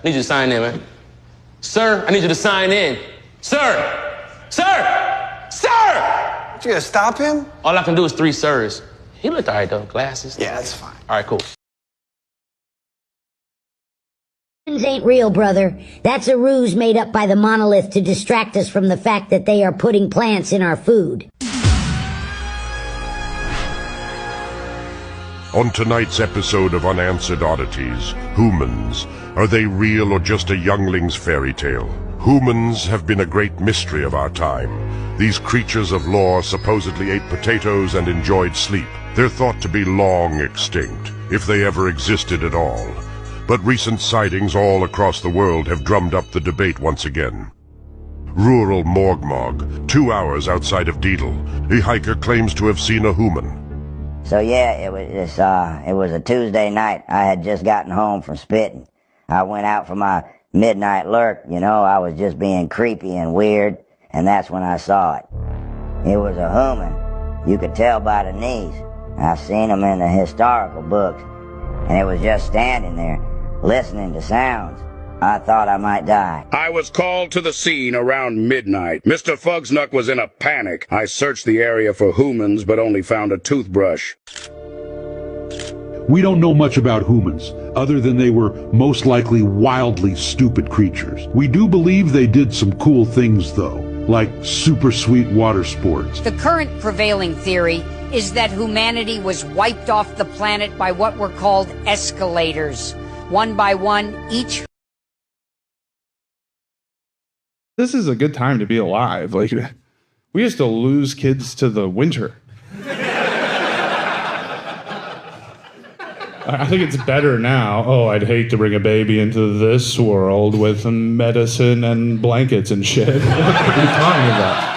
I need you to sign in, man. Sir, I need you to sign in. Sir! Sir! Sir! You gonna stop him? All I can do is 3 sirs. He looked all right, though. Glasses. Yeah, that's fine. All right, cool. Ain't real, brother. That's a ruse made up by the monolith to distract us from the fact that they are putting plants in our food. On tonight's episode of Unanswered Oddities, humans. Are they real or just a youngling's fairy tale? Humans have been a great mystery of our time. These creatures of lore supposedly ate potatoes and enjoyed sleep. They're thought to be long extinct, if they ever existed at all. But recent sightings all across the world have drummed up the debate once again. Rural Morgmog, 2 hours outside of Deedle, a hiker claims to have seen a human. So yeah, it was a Tuesday night. I had just gotten home from spitting. I went out for my midnight lurk, you know. I was just being creepy and weird, and that's when I saw it. It was a human. You could tell by the knees. I've seen them in the historical books, and it was just standing there, listening to sounds. I thought I might die. I was called to the scene around midnight. Mr. Fugsnuck was in a panic. I searched the area for humans, but only found a toothbrush. We don't know much about humans, other than they were most likely wildly stupid creatures. We do believe they did some cool things, though, like super sweet water sports. The current prevailing theory is that humanity was wiped off the planet by what were called escalators. One by one, each... This is a good time to be alive. Like, we used to lose kids to the winter. I think it's better now. Oh, I'd hate to bring a baby into this world with medicine and blankets and shit. What are you talking about?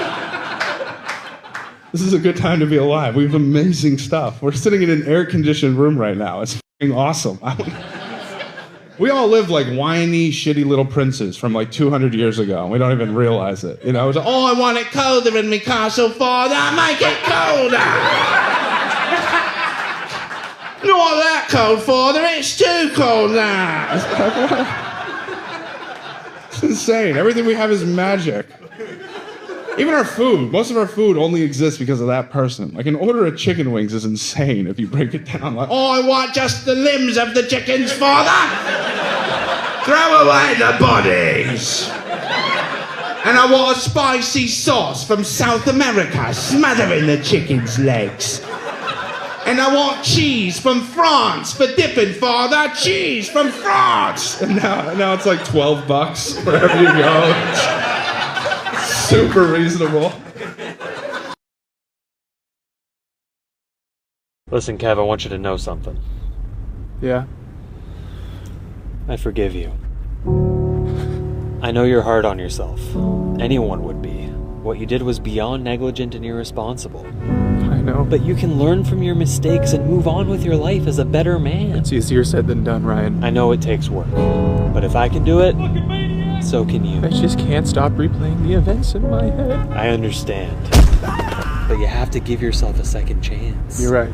This is a good time to be alive. We have amazing stuff. We're sitting in an air-conditioned room right now. It's fucking awesome. We all live like whiny, shitty little princes from like 200 years ago, and we don't even realize it. You know, it's like, oh, I want it colder in me castle, father, make it colder! Not that cold, father, it's too cold now! It's insane. Everything we have is magic. Even our food, most of our food only exists because of that person. Like, an order of chicken wings is insane if you break it down. Like, oh, I want just the limbs of the chickens, father! Throw away the bodies! And I want a spicy sauce from South America, smothering the chicken's legs. And I want cheese from France for dipping, father! Cheese from France! And now it's like $12 wherever you go. Super reasonable. Listen, Kev, I want you to know something. Yeah? I forgive you. I know you're hard on yourself. Anyone would be. What you did was beyond negligent and irresponsible. I know. But you can learn from your mistakes and move on with your life as a better man. It's easier said than done, Ryan. I know it takes work. But if I can do it, so can you. I just can't stop replaying the events in my head. I understand. But you have to give yourself a second chance. You're right.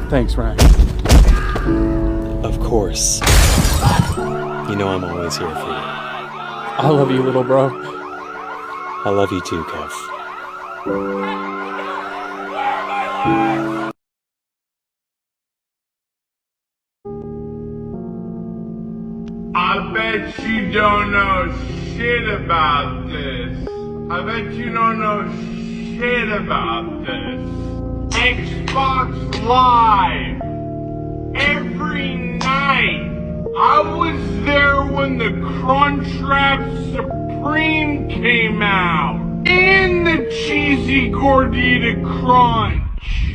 Thanks, Ryan. Of course. You know I'm always here for you. I love you, little bro. I love you too, Kev. I bet you don't know shit about this. I bet you don't know shit about this. Xbox Live. Every night. I was there when the Crunchwrap Supreme came out. And the Cheesy Gordita Crunch.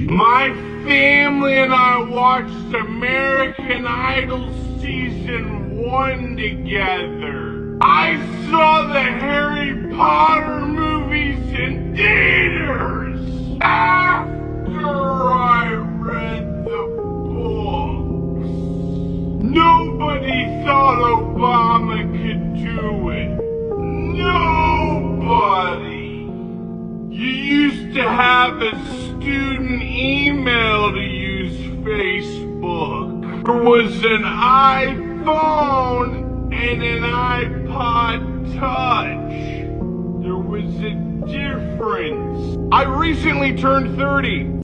My family and I watched American Idol Season 1 together. I saw the Harry Potter movies in theaters. After I read the books. Nobody thought Obama could do it. Nobody. You used to have a student email to use Facebook. There was an iPhone and an iPod Touch. There was a difference. I recently turned 30.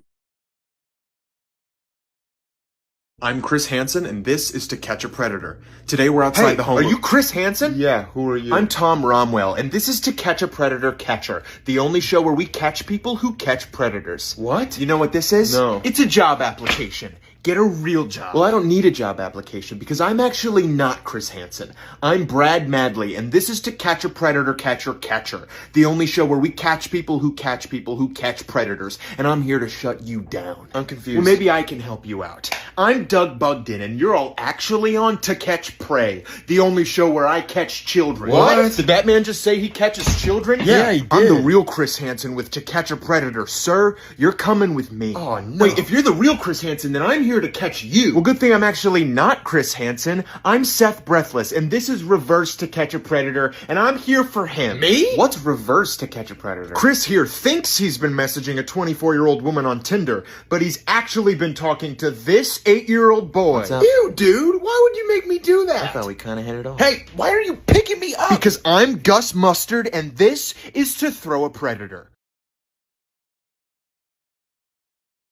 I'm Chris Hansen, and this is To Catch a Predator. Today we're outside the home. Are you Chris Hansen? Yeah, who are you? I'm Tom Romwell, and this is To Catch a Predator Catcher, the only show where we catch people who catch predators. What? You know what this is? No. It's a job application. Get a real job. Well, I don't need a job application because I'm actually not Chris Hansen. I'm Brad Madley, and this is To Catch a Predator Catcher, the only show where we catch people who catch predators, and I'm here to shut you down. I'm confused. Well, maybe I can help you out. I'm Doug Bugden, and you're all actually on To Catch Prey, the only show where I catch children. What? Did that man just say he catches children? Yeah, he did. I'm the real Chris Hansen with To Catch a Predator. Sir, you're coming with me. Oh, no. Wait, if you're the real Chris Hansen, then I'm here to catch you. Well, good thing I'm actually not Chris Hansen. I'm Seth Breathless, and this is Reverse To Catch a Predator, and I'm here for him. Me? What's Reverse To Catch a Predator? Chris here thinks he's been messaging a 24-year-old woman on Tinder, but he's actually been talking to this 8-year-old boy. What's up? Ew, dude, why would you make me do that? I thought we kind of hit it off. Hey, why are you picking me up? Because I'm Gus Mustard, and this is To Throw a Predator.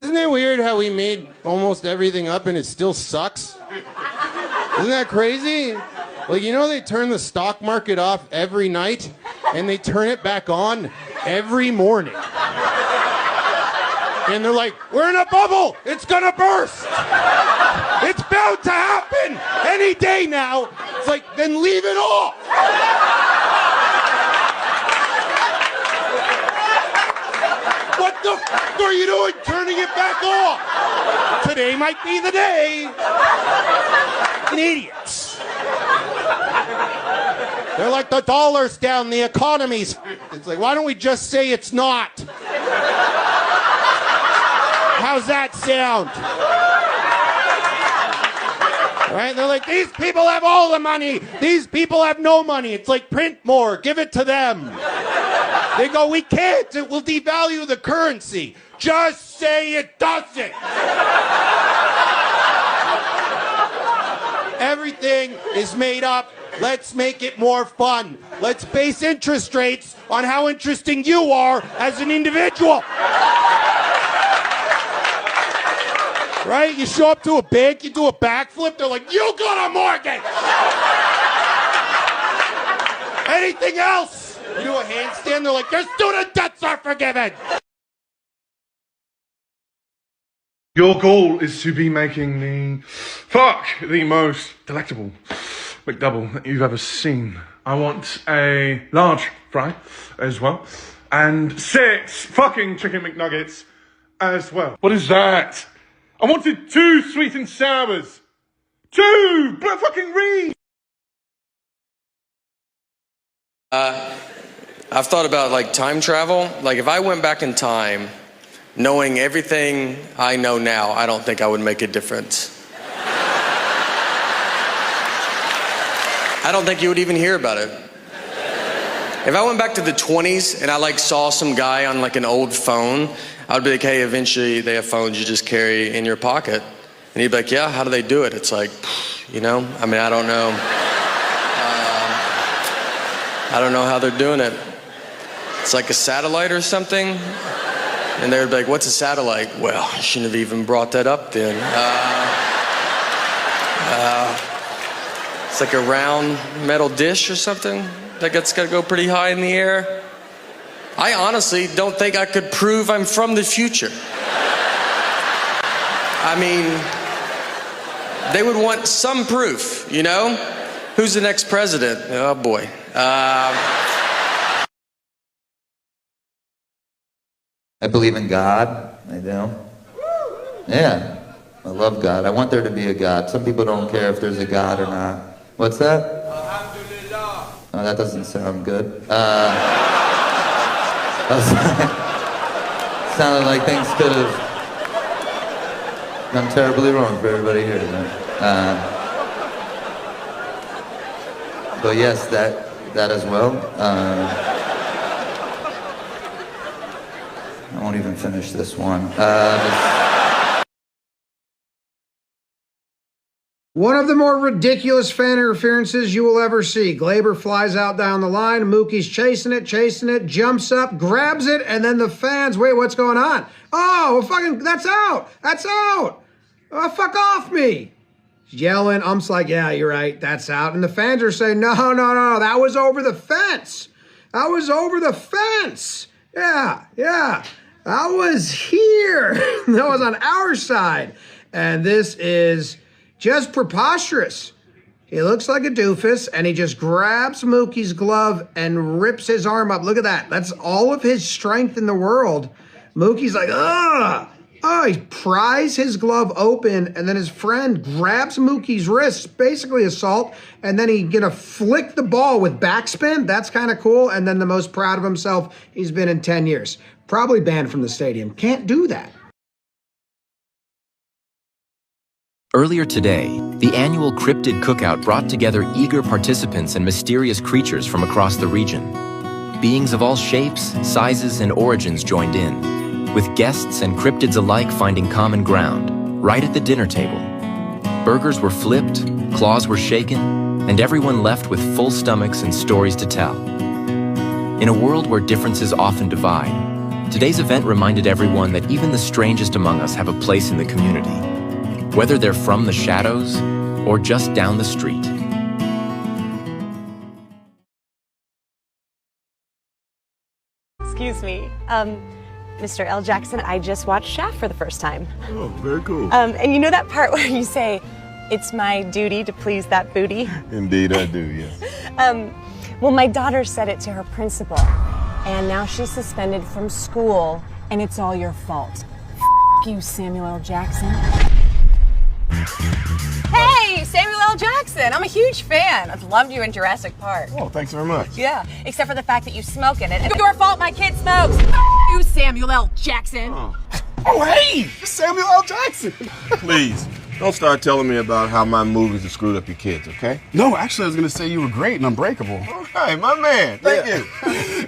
Isn't it weird how we made almost everything up and it still sucks? Isn't that crazy? Like, you know, they turn the stock market off every night and they turn it back on every morning. And they're like, we're in a bubble. It's gonna burst. It's bound to happen any day now. It's like, then leave it off. What the f*** are you doing turning it back off? Today might be the day. Idiots. They're like, the dollar's down, the economy's... It's like, why don't we just say it's not? How's that sound? Right? They're like, these people have all the money. These people have no money. It's like, print more. Give it to them. They go, we can't. It will devalue the currency. Just say it doesn't. Everything is made up. Let's make it more fun. Let's base interest rates on how interesting you are as an individual. Right? You show up to a bank, you do a backflip, they're like, you got a mortgage! Anything else? You do a handstand, they're like, your student debts are forgiven! Your goal is to be making the most delectable McDouble that you've ever seen. I want a large fry as well, and 6 fucking chicken McNuggets as well. What is that? I wanted 2 sweet and sours. 2! Fucking read! I've thought about like time travel. Like if I went back in time, knowing everything I know now, I don't think I would make a difference. I don't think you would even hear about it. If I went back to the 20s and I like saw some guy on like an old phone, I would be like, hey, eventually they have phones you just carry in your pocket. And he'd be like, yeah, how do they do it? It's like, you know, I mean, I don't know. I don't know how they're doing it. It's like a satellite or something. And they'd be like, what's a satellite? Well, I shouldn't have even brought that up then. It's like a round metal dish or something that's got to go pretty high in the air. I honestly don't think I could prove I'm from the future. I mean, they would want some proof, you know? Who's the next president? Oh boy. I believe in God. I do. Yeah. I love God. I want there to be a God. Some people don't care if there's a God or not. What's that? Alhamdulillah. Oh, that doesn't sound good. Sounded like things could have gone terribly wrong for everybody here tonight. But yes, that as well. I won't even finish this one. One of the more ridiculous fan interferences you will ever see. Glaber flies out down the line. Mookie's chasing it, jumps up, grabs it, and then the fans, wait, what's going on? Oh, well, fucking, that's out. That's out. Oh, fuck off me. Yelling. Ump's like, yeah, you're right. That's out. And the fans are saying, no. That was over the fence. That was over the fence. Yeah. I was here. That was on our side. And this is just preposterous. He looks like a doofus, and he just grabs Mookie's glove and rips his arm up. Look at that. That's all of his strength in the world. Mookie's like, ugh. Oh, he pries his glove open, and then his friend grabs Mookie's wrist, basically assault, and then he's gonna flick the ball with backspin. That's kind of cool. And then the most proud of himself he's been in 10 years. Probably banned from the stadium. Can't do that. Earlier today, the annual Cryptid Cookout brought together eager participants and mysterious creatures from across the region. Beings of all shapes, sizes, and origins joined in, with guests and cryptids alike finding common ground, right at the dinner table. Burgers were flipped, claws were shaken, and everyone left with full stomachs and stories to tell. In a world where differences often divide, today's event reminded everyone that even the strangest among us have a place in the community, whether they're from the shadows or just down the street. Excuse me, Mr. L. Jackson, I just watched Shaft for the first time. Oh, very cool. And you know that part where you say, it's my duty to please that booty? Indeed I do, yes. Well, my daughter said it to her principal, and now she's suspended from school, and it's all your fault. F you, Samuel L. Jackson. Hey, Samuel L. Jackson. I'm a huge fan. I've loved you in Jurassic Park. Oh, thanks very much. Yeah, except for the fact that you smoke in it. And it's your fault my kid smokes. You, Samuel L. Jackson. Oh, hey, it's Samuel L. Jackson. Please, don't start telling me about how my movies have screwed up your kids, okay? No, actually, I was going to say you were great in Unbreakable. Okay, my man. Thank you.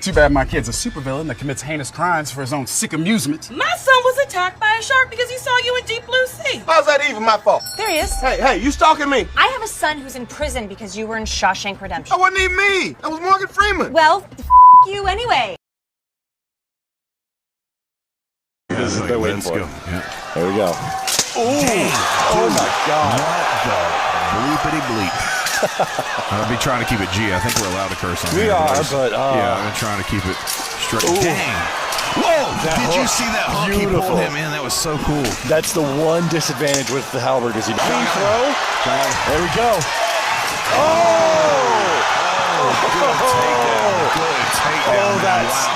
Too bad my kid's a supervillain that commits heinous crimes for his own sick amusement. My son was attacked by a shark because he saw you in Deep Blue Sea. How's that even my fault? There he is. Hey, you stalking me? I have a son who's in prison because you were in Shawshank Redemption. That wasn't even me. That was Morgan Freeman. Well, you anyway. This is they're waiting for it. Yeah. There we go. Oh my God. Bleepity bleep. I'll be trying to keep it G. I think we're allowed to curse on We here. are, but yeah, I've been trying to keep it straight. Dang. Whoa! Did you see that hook? Beautiful. He pulled him in. That was so cool. That's the one disadvantage with the halberd is he free throw. There we go. Good takedown. Oh, that's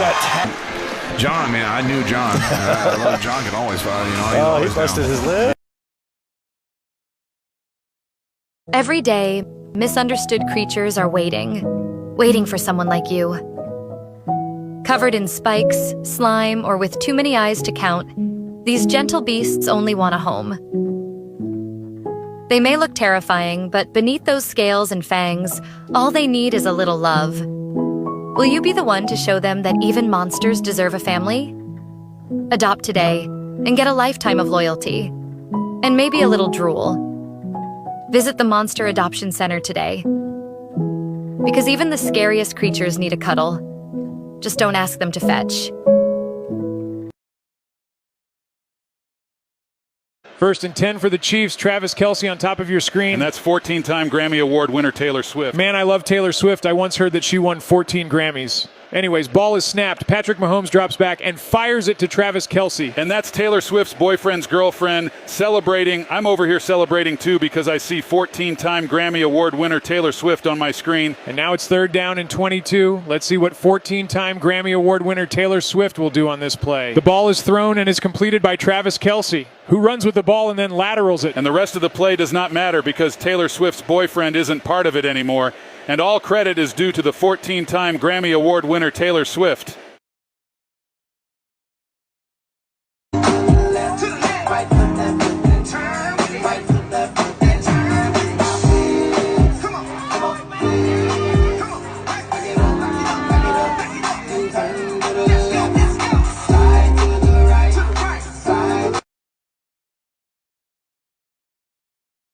John, man, I knew John. I love John. Can always fight. You know, he busted his lip. Every day, misunderstood creatures are waiting for someone like you. Covered in spikes, slime, or with too many eyes to count, these gentle beasts only want a home. They may look terrifying, but beneath those scales and fangs, all they need is a little love. Will you be the one to show them that even monsters deserve a family? Adopt today and get a lifetime of loyalty. And maybe a little drool. Visit the Monster Adoption Center today. Because even the scariest creatures need a cuddle. Just don't ask them to fetch. First and 10 for the Chiefs. Travis Kelce on top of your screen. And that's 14-time Grammy Award winner Taylor Swift. Man, I love Taylor Swift. I once heard that she won 14 Grammys. Anyways, ball is snapped. Patrick Mahomes drops back and fires it to Travis Kelce. And that's Taylor Swift's boyfriend's girlfriend celebrating. I'm over here celebrating too because I see 14-time Grammy Award winner Taylor Swift on my screen. And now it's 3rd down and 22. Let's see what 14-time Grammy Award winner Taylor Swift will do on this play. The ball is thrown and is completed by Travis Kelce, who runs with the ball and then laterals it. And the rest of the play does not matter because Taylor Swift's boyfriend isn't part of it anymore. And all credit is due to the 14-time Grammy Award winner Taylor Swift.